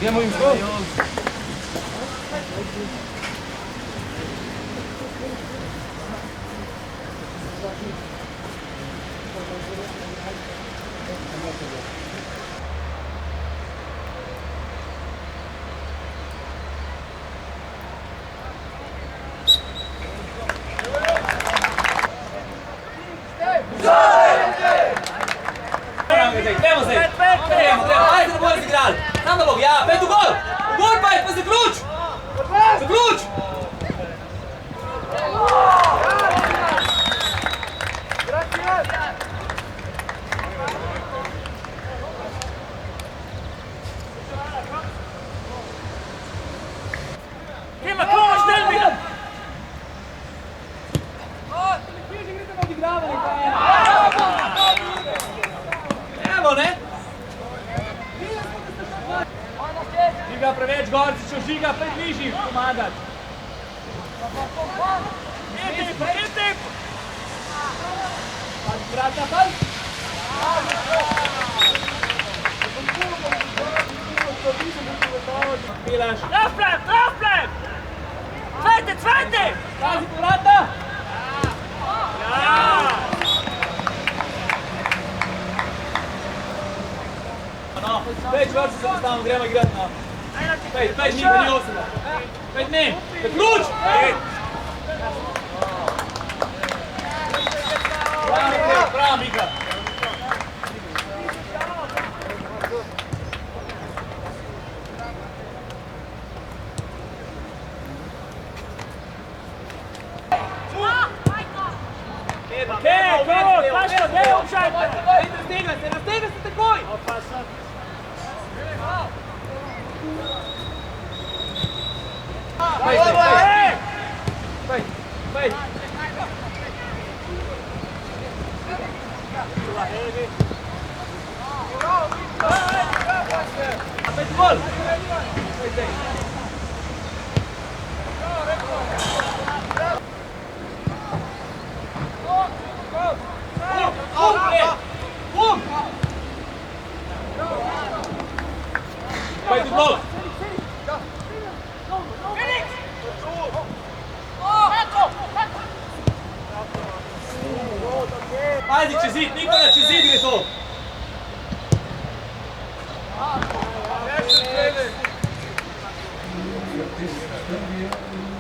Gremo jim šlo. Gremo zdaj! Gremo! Ajde da bojo zigrali! Znam da bog, ja! Pet u gol! U gol pa je, pa za ključ! Za ključ! Kima, pomoć, Delmir! Evo, ne? Žiga preveč, Gorčiću, žiga pred bližnjim, pomagat. Idem! Vrata, pal! Pilaš. Draufbleiben! Zweite! Pazi po vrata! Ja! No, več vrti se postavimo, gremo igrati, no. Pejt, ni oseba. Pejt, ne! Pejt, ključ! Bravo, Mika! Okay, gut, passt schon, geh umschalten! Raztegne se takoj! Pejt! Pejt, gol! Pejt, gol! Ajde, čez zid, Nikola, čez zid gre to! Thank you.